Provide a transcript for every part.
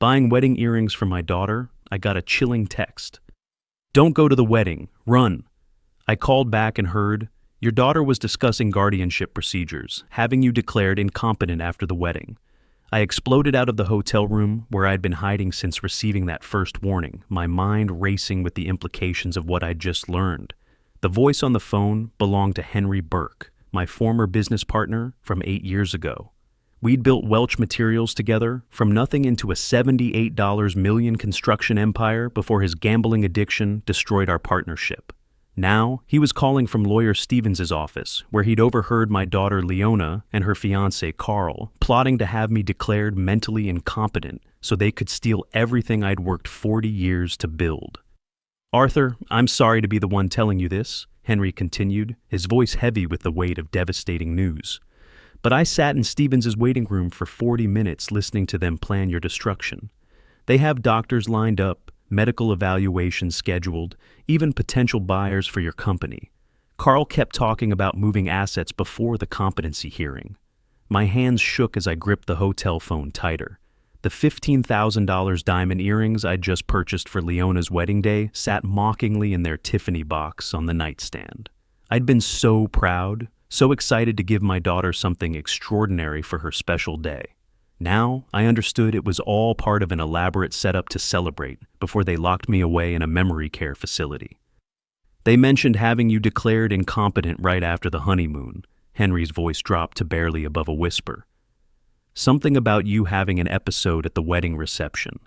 Buying wedding earrings for my daughter, I got a chilling text. "Don't go to the wedding. Run." I called back and heard, "Your daughter was discussing guardianship procedures, having you declared incompetent after the wedding." I exploded out of the hotel room where I'd been hiding since receiving that first warning, my mind racing with the implications of what I'd just learned. The voice on the phone belonged to Henry Burke, my former business partner from 8 years ago. We'd built Welch Materials together, from nothing into a $78 million construction empire before his gambling addiction destroyed our partnership. Now, he was calling from lawyer Stevens' office, where he'd overheard my daughter Leona and her fiancé Carl plotting to have me declared mentally incompetent so they could steal everything I'd worked 40 years to build. "Arthur, I'm sorry to be the one telling you this," Henry continued, his voice heavy with the weight of devastating news. "But I sat in Stevens' waiting room for 40 minutes listening to them plan your destruction. They have doctors lined up, medical evaluations scheduled, even potential buyers for your company. Carl kept talking about moving assets before the competency hearing. My hands shook as I gripped the hotel phone tighter. The $15,000 diamond earrings I'd just purchased for Leona's wedding day sat mockingly in their Tiffany box on the nightstand. I'd been so proud, so excited to give my daughter something extraordinary for her special day. Now, I understood it was all part of an elaborate setup to celebrate before they locked me away in a memory care facility. "They mentioned having you declared incompetent right after the honeymoon." Henry's voice dropped to barely above a whisper. "Something about you having an episode at the wedding reception,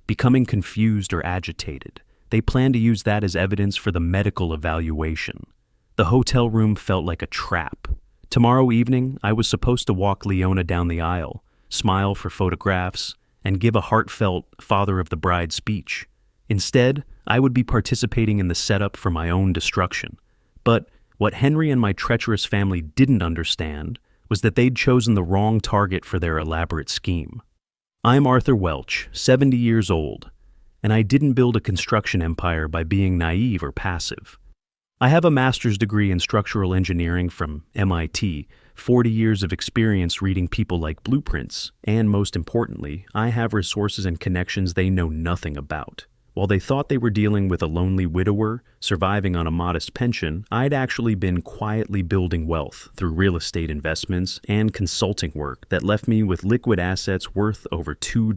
becoming confused or agitated. They plan to use that as evidence for the medical evaluation." The hotel room felt like a trap. Tomorrow evening, I was supposed to walk Leona down the aisle, smile for photographs, and give a heartfelt father of the bride speech. Instead, I would be participating in the setup for my own destruction. But what Henry and my treacherous family didn't understand was that they'd chosen the wrong target for their elaborate scheme. I'm Arthur Welch, 70 years old, and I didn't build a construction empire by being naive or passive. I have a master's degree in structural engineering from MIT, 40 years of experience reading people like blueprints, and most importantly, I have resources and connections they know nothing about. While they thought they were dealing with a lonely widower surviving on a modest pension, I'd actually been quietly building wealth through real estate investments and consulting work that left me with liquid assets worth over $2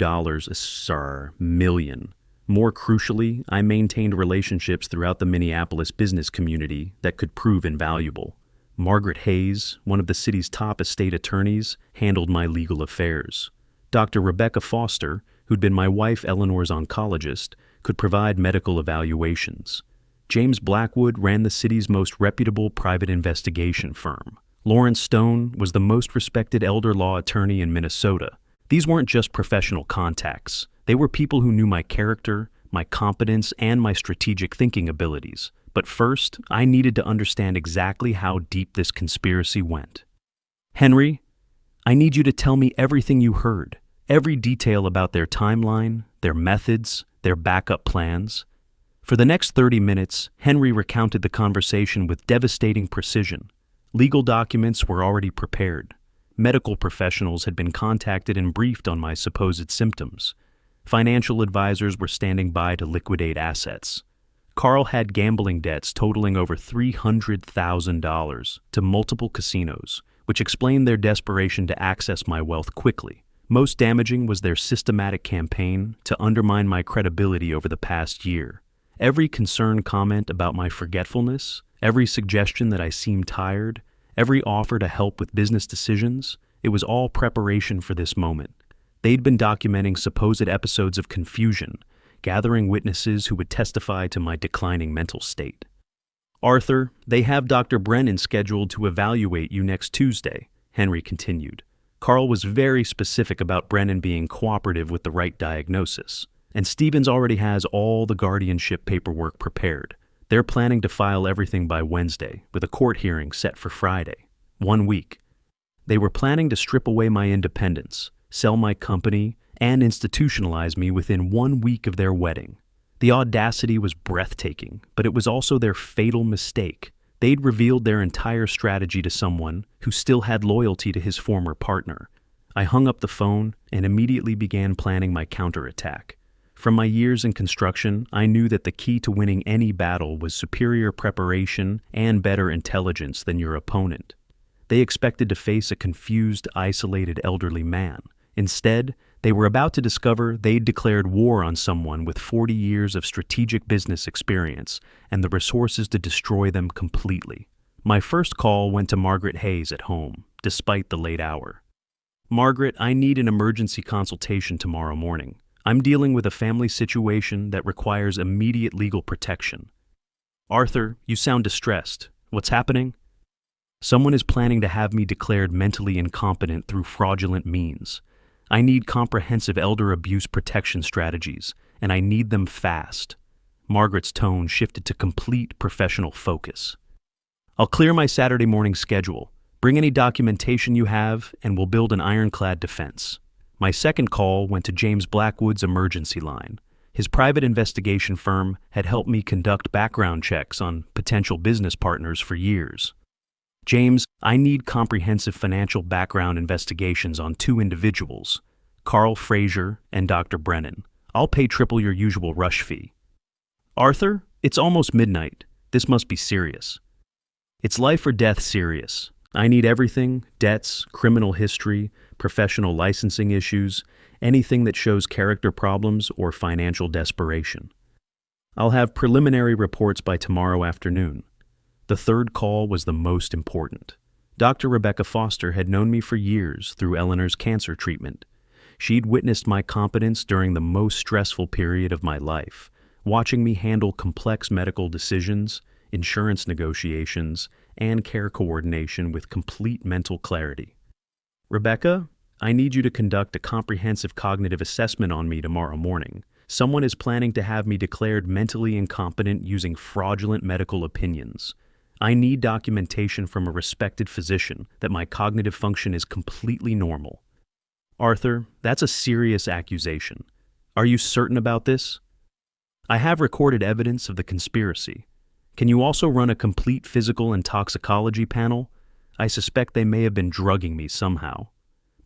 million. More crucially, I maintained relationships throughout the Minneapolis business community that could prove invaluable. Margaret Hayes, one of the city's top estate attorneys, handled my legal affairs. Dr. Rebecca Foster, who'd been my wife Eleanor's oncologist, could provide medical evaluations. James Blackwood ran the city's most reputable private investigation firm. Lawrence Stone was the most respected elder law attorney in Minnesota. These weren't just professional contacts. They were people who knew my character, my competence, and my strategic thinking abilities. But first, I needed to understand exactly how deep this conspiracy went. "Henry, I need you to tell me everything you heard, every detail about their timeline, their methods, their backup plans." For the next 30 minutes, Henry recounted the conversation with devastating precision. Legal documents were already prepared. Medical professionals had been contacted and briefed on my supposed symptoms. Financial advisors were standing by to liquidate assets. Carl had gambling debts totaling over $300,000 to multiple casinos, which explained their desperation to access my wealth quickly. Most damaging was their systematic campaign to undermine my credibility over the past year. Every concerned comment about my forgetfulness, every suggestion that I seemed tired, every offer to help with business decisions, it was all preparation for this moment. They'd been documenting supposed episodes of confusion, gathering witnesses who would testify to my declining mental state. "Arthur, they have Dr. Brennan scheduled to evaluate you next Tuesday," Henry continued. Carl was very specific about Brennan being cooperative with the right diagnosis, and Stevens already has all the guardianship paperwork prepared. They're planning to file everything by Wednesday, with a court hearing set for Friday. 1 week. They were planning to strip away my independence, sell my company, and institutionalize me within 1 week of their wedding. The audacity was breathtaking, but it was also their fatal mistake. They'd revealed their entire strategy to someone who still had loyalty to his former partner. I hung up the phone and immediately began planning my counterattack. From my years in construction, I knew that the key to winning any battle was superior preparation and better intelligence than your opponent. They expected to face a confused, isolated elderly man. Instead, they were about to discover they'd declared war on someone with 40 years of strategic business experience and the resources to destroy them completely. My first call went to Margaret Hayes at home, despite the late hour. "Margaret, I need an emergency consultation tomorrow morning. I'm dealing with a family situation that requires immediate legal protection." "Arthur, you sound distressed. What's happening?" "Someone is planning to have me declared mentally incompetent through fraudulent means. I need comprehensive elder abuse protection strategies, and I need them fast." Margaret's tone shifted to complete professional focus. "I'll clear my Saturday morning schedule. Bring any documentation you have, and we'll build an ironclad defense." My second call went to James Blackwood's emergency line. His private investigation firm had helped me conduct background checks on potential business partners for years. "James, I need comprehensive financial background investigations on 2 individuals, Carl Fraser and Dr. Brennan. I'll pay triple your usual rush fee." "Arthur, it's almost midnight. This must be serious." "It's life or death serious. I need everything: debts, criminal history, professional licensing issues, anything that shows character problems or financial desperation. I'll have preliminary reports by tomorrow afternoon." The third call was the most important. Dr. Rebecca Foster had known me for years through Eleanor's cancer treatment. She'd witnessed my competence during the most stressful period of my life, watching me handle complex medical decisions, insurance negotiations, and care coordination with complete mental clarity. "Rebecca, I need you to conduct a comprehensive cognitive assessment on me tomorrow morning. Someone is planning to have me declared mentally incompetent using fraudulent medical opinions. I need documentation from a respected physician that my cognitive function is completely normal." "Arthur, that's a serious accusation. Are you certain about this?" "I have recorded evidence of the conspiracy. Can you also run a complete physical and toxicology panel? I suspect they may have been drugging me somehow."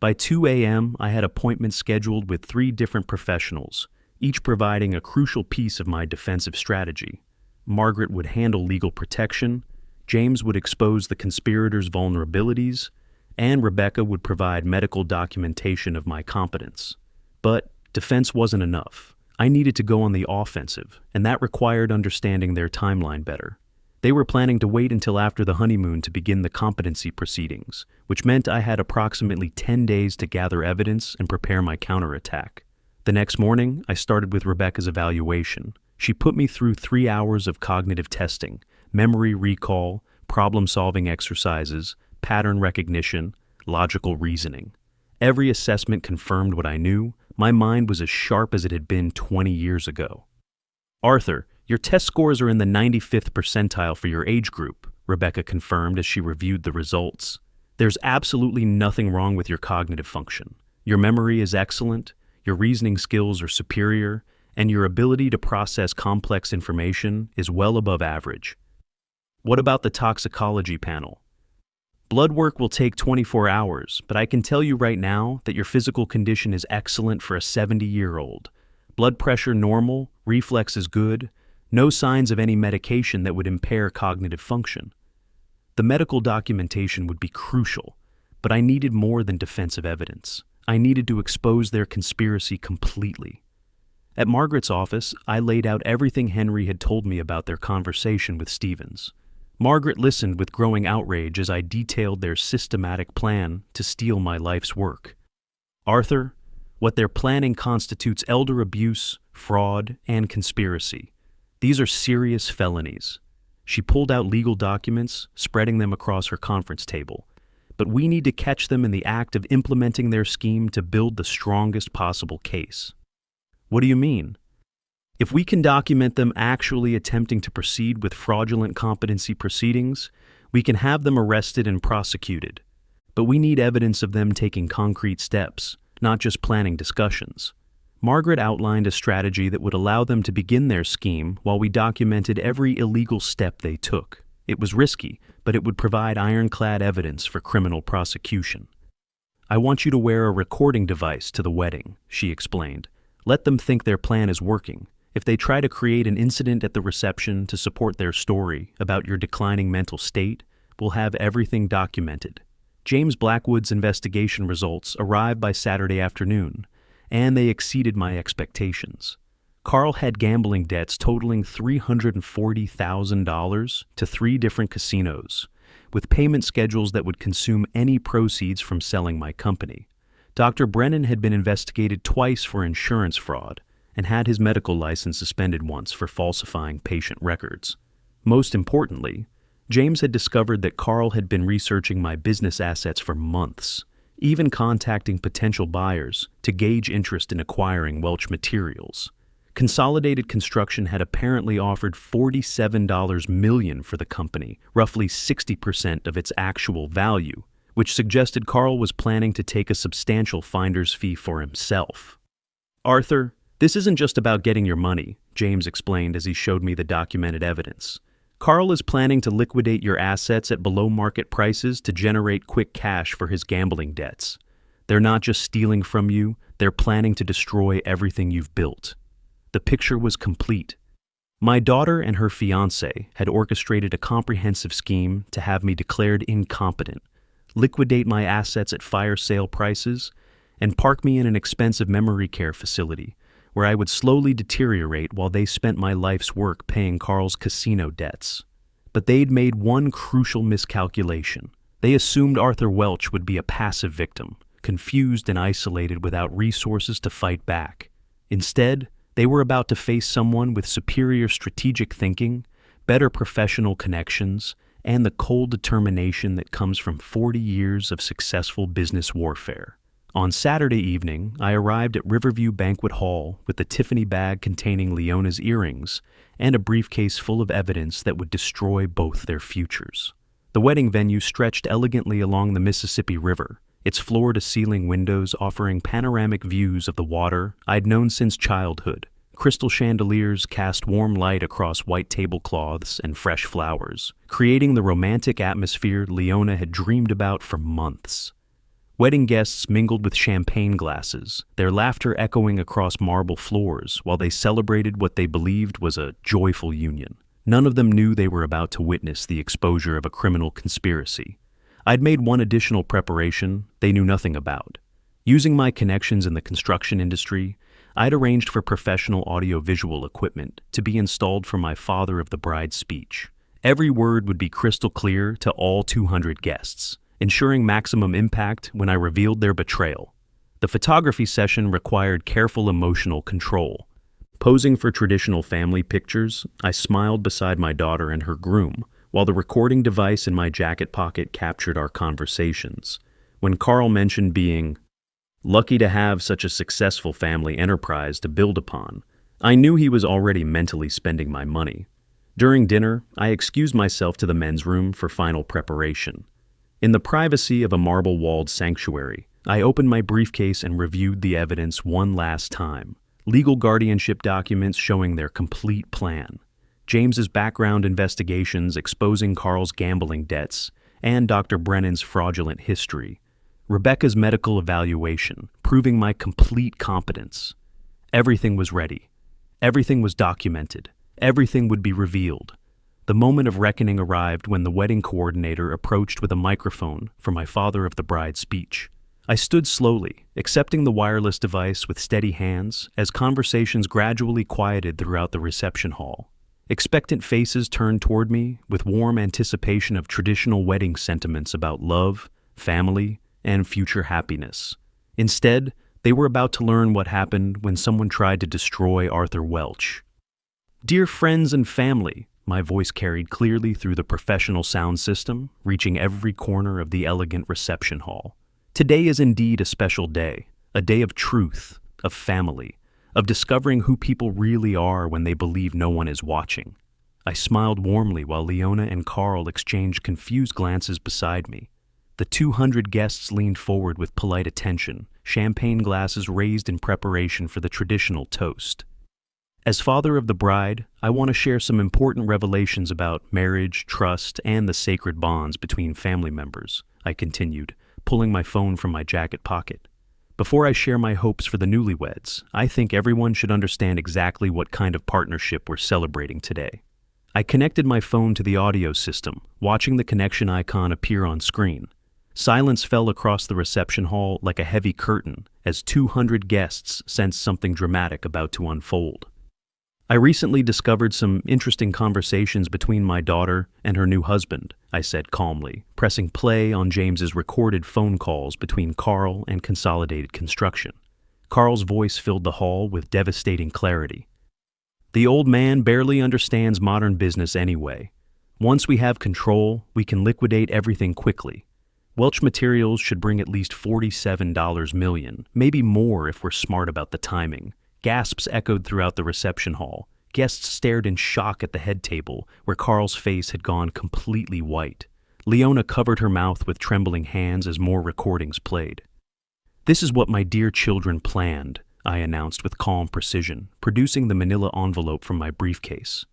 By 2 a.m., I had appointments scheduled with 3 different professionals, each providing a crucial piece of my defensive strategy. Margaret would handle legal protection, James would expose the conspirators' vulnerabilities, and Rebecca would provide medical documentation of my competence. But defense wasn't enough. I needed to go on the offensive, and that required understanding their timeline better. They were planning to wait until after the honeymoon to begin the competency proceedings, which meant I had approximately 10 days to gather evidence and prepare my counterattack. The next morning, I started with Rebecca's evaluation. She put me through 3 hours of cognitive testing, memory recall, problem-solving exercises, pattern recognition, logical reasoning. Every assessment confirmed what I knew. My mind was as sharp as it had been 20 years ago. "Arthur, your test scores are in the 95th percentile for your age group," Rebecca confirmed as she reviewed the results. "There's absolutely nothing wrong with your cognitive function. Your memory is excellent, your reasoning skills are superior, and your ability to process complex information is well above average." "What about the toxicology panel?" "Blood work will take 24 hours, but I can tell you right now that your physical condition is excellent for a 70-year-old. Blood pressure normal, reflexes good, no signs of any medication that would impair cognitive function." The medical documentation would be crucial, but I needed more than defensive evidence. I needed to expose their conspiracy completely. At Margaret's office, I laid out everything Henry had told me about their conversation with Stevens. Margaret listened with growing outrage as I detailed their systematic plan to steal my life's work. "Arthur, what they're planning constitutes elder abuse, fraud, and conspiracy. These are serious felonies." She pulled out legal documents, spreading them across her conference table. "But we need to catch them in the act of implementing their scheme to build the strongest possible case." "What do you mean?" "If we can document them actually attempting to proceed with fraudulent competency proceedings, we can have them arrested and prosecuted. But we need evidence of them taking concrete steps, not just planning discussions." Margaret outlined a strategy that would allow them to begin their scheme while we documented every illegal step they took. It was risky, but it would provide ironclad evidence for criminal prosecution. I want you to wear a recording device to the wedding, she explained. Let them think their plan is working. If they try to create an incident at the reception to support their story about your declining mental state, we'll have everything documented. James Blackwood's investigation results arrived by Saturday afternoon, and they exceeded my expectations. Carl had gambling debts totaling $340,000 to 3 different casinos, with payment schedules that would consume any proceeds from selling my company. Dr. Brennan had been investigated twice for insurance fraud and had his medical license suspended once for falsifying patient records. Most importantly, James had discovered that Carl had been researching my business assets for months, even contacting potential buyers to gauge interest in acquiring Welch materials. Consolidated Construction had apparently offered $47 million for the company, roughly 60% of its actual value, which suggested Carl was planning to take a substantial finder's fee for himself. Arthur, this isn't just about getting your money, James explained as he showed me the documented evidence. Carl is planning to liquidate your assets at below-market prices to generate quick cash for his gambling debts. They're not just stealing from you, they're planning to destroy everything you've built. The picture was complete. My daughter and her fiancé had orchestrated a comprehensive scheme to have me declared incompetent, liquidate my assets at fire sale prices, and park me in an expensive memory care facility where I would slowly deteriorate while they spent my life's work paying Carl's casino debts. But they'd made one crucial miscalculation. They assumed Arthur Welch would be a passive victim, confused and isolated without resources to fight back. Instead, they were about to face someone with superior strategic thinking, better professional connections, and the cold determination that comes from 40 years of successful business warfare. On Saturday evening, I arrived at Riverview Banquet Hall with the Tiffany bag containing Leona's earrings and a briefcase full of evidence that would destroy both their futures. The wedding venue stretched elegantly along the Mississippi River, its floor-to-ceiling windows offering panoramic views of the water I'd known since childhood. Crystal chandeliers cast warm light across white tablecloths and fresh flowers, creating the romantic atmosphere Leona had dreamed about for months. Wedding guests mingled with champagne glasses, their laughter echoing across marble floors while they celebrated what they believed was a joyful union. None of them knew they were about to witness the exposure of a criminal conspiracy. I'd made one additional preparation they knew nothing about. Using my connections in the construction industry, I'd arranged for professional audio-visual equipment to be installed for my father of the bride's speech. Every word would be crystal clear to all 200 guests, ensuring maximum impact when I revealed their betrayal. The photography session required careful emotional control. Posing for traditional family pictures, I smiled beside my daughter and her groom, while the recording device in my jacket pocket captured our conversations. When Carl mentioned being lucky to have such a successful family enterprise to build upon, I knew he was already mentally spending my money. During dinner, I excused myself to the men's room for final preparation. In the privacy of a marble-walled sanctuary, I opened my briefcase and reviewed the evidence one last time. Legal guardianship documents showing their complete plan. James's background investigations exposing Carl's gambling debts and Dr. Brennan's fraudulent history. Rebecca's medical evaluation, proving my complete competence. Everything was ready. Everything was documented. Everything would be revealed. The moment of reckoning arrived when the wedding coordinator approached with a microphone for my father of the bride's speech. I stood slowly, accepting the wireless device with steady hands as conversations gradually quieted throughout the reception hall. Expectant faces turned toward me with warm anticipation of traditional wedding sentiments about love, family, and future happiness. Instead, they were about to learn what happened when someone tried to destroy Arthur Welch. "Dear friends and family," my voice carried clearly through the professional sound system, reaching every corner of the elegant reception hall. Today is indeed a special day, a day of truth, of family, of discovering who people really are when they believe no one is watching. I smiled warmly while Leona and Carl exchanged confused glances beside me. The 200 guests leaned forward with polite attention, champagne glasses raised in preparation for the traditional toast. As father of the bride, I want to share some important revelations about marriage, trust, and the sacred bonds between family members, I continued, pulling my phone from my jacket pocket. Before I share my hopes for the newlyweds, I think everyone should understand exactly what kind of partnership we're celebrating today. I connected my phone to the audio system, watching the connection icon appear on screen. Silence fell across the reception hall like a heavy curtain as 200 guests sensed something dramatic about to unfold. I recently discovered some interesting conversations between my daughter and her new husband, I said calmly, pressing play on James's recorded phone calls between Carl and Consolidated Construction. Carl's voice filled the hall with devastating clarity. The old man barely understands modern business anyway. Once we have control, we can liquidate everything quickly. Welch Materials should bring at least $47 million, maybe more if we're smart about the timing. Gasps echoed throughout the reception hall. Guests stared in shock at the head table, where Carl's face had gone completely white. Leona covered her mouth with trembling hands as more recordings played. "This is what my dear children planned," I announced with calm precision, producing the manila envelope from my briefcase.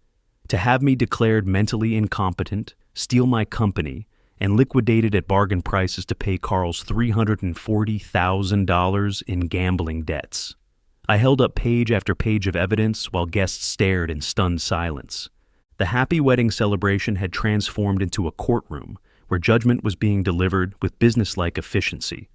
"To have me declared mentally incompetent, steal my company, and liquidated at bargain prices to pay Carl's $340,000 in gambling debts." I held up page after page of evidence while guests stared in stunned silence. The happy wedding celebration had transformed into a courtroom where judgment was being delivered with businesslike efficiency.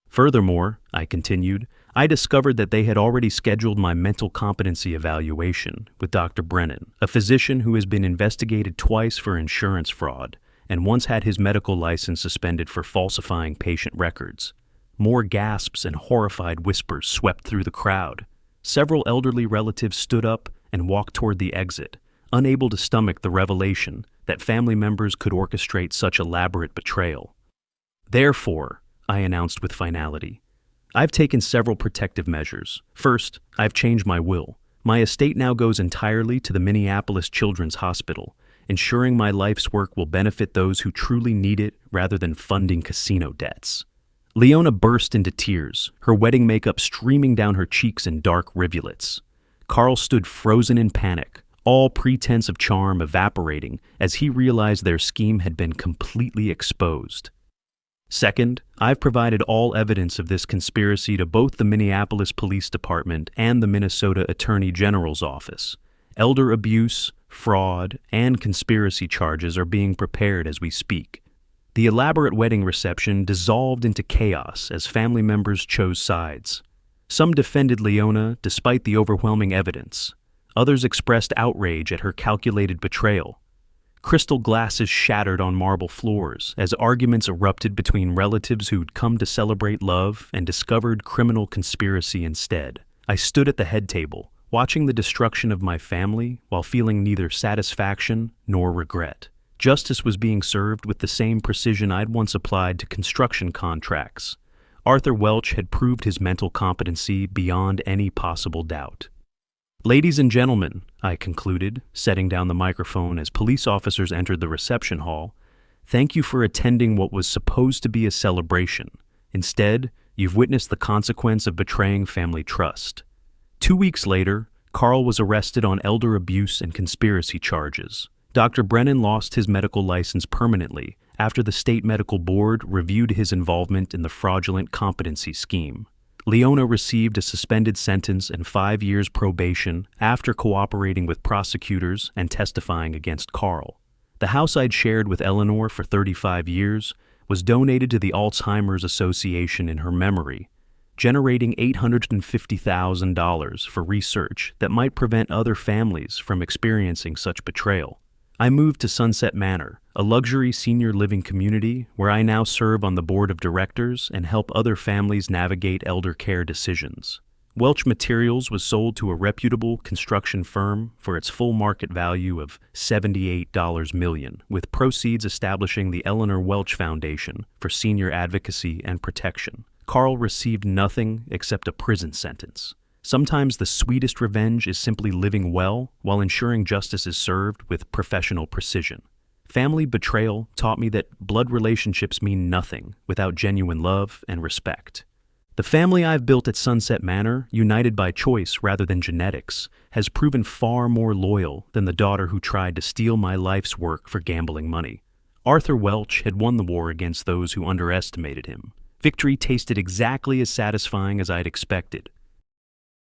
Furthermore, I continued, I discovered that they had already scheduled my mental competency evaluation with Dr. Brennan, a physician who has been investigated twice for insurance fraud and once had his medical license suspended for falsifying patient records. More gasps and horrified whispers swept through the crowd. Several elderly relatives stood up and walked toward the exit, unable to stomach the revelation that family members could orchestrate such elaborate betrayal. "Therefore," I announced with finality, "I've taken several protective measures. First, I've changed my will. My estate now goes entirely to the Minneapolis Children's Hospital, ensuring my life's work will benefit those who truly need it rather than funding casino debts." Leona burst into tears, her wedding makeup streaming down her cheeks in dark rivulets. Carl stood frozen in panic, all pretense of charm evaporating as he realized their scheme had been completely exposed. Second, I've provided all evidence of this conspiracy to both the Minneapolis Police Department and the Minnesota Attorney General's office. Elder abuse, fraud, and conspiracy charges are being prepared as we speak. The elaborate wedding reception dissolved into chaos as family members chose sides. Some defended Leona despite the overwhelming evidence. Others expressed outrage at her calculated betrayal. Crystal glasses shattered on marble floors as arguments erupted between relatives who'd come to celebrate love and discovered criminal conspiracy instead. I stood at the head table, watching the destruction of my family while feeling neither satisfaction nor regret. Justice was being served with the same precision I'd once applied to construction contracts. Arthur Welch had proved his mental competency beyond any possible doubt. "Ladies and gentlemen," I concluded, setting down the microphone as police officers entered the reception hall, "thank you for attending what was supposed to be a celebration. Instead, you've witnessed the consequence of betraying family trust." 2 weeks later, Carl was arrested on elder abuse and conspiracy charges. Dr. Brennan lost his medical license permanently after the state medical board reviewed his involvement in the fraudulent competency scheme. Leona received a suspended sentence and 5 years probation after cooperating with prosecutors and testifying against Carl. The house I'd shared with Eleanor for 35 years was donated to the Alzheimer's Association in her memory, generating $850,000 for research that might prevent other families from experiencing such betrayal. I moved to Sunset Manor, a luxury senior living community where I now serve on the board of directors and help other families navigate elder care decisions. Welch Materials was sold to a reputable construction firm for its full market value of $78 million, with proceeds establishing the Eleanor Welch Foundation for senior advocacy and protection. Carl received nothing except a prison sentence. Sometimes the sweetest revenge is simply living well while ensuring justice is served with professional precision. Family betrayal taught me that blood relationships mean nothing without genuine love and respect. The family I've built at Sunset Manor, united by choice rather than genetics, has proven far more loyal than the daughter who tried to steal my life's work for gambling money. Arthur Welch had won the war against those who underestimated him. Victory tasted exactly as satisfying as I'd expected.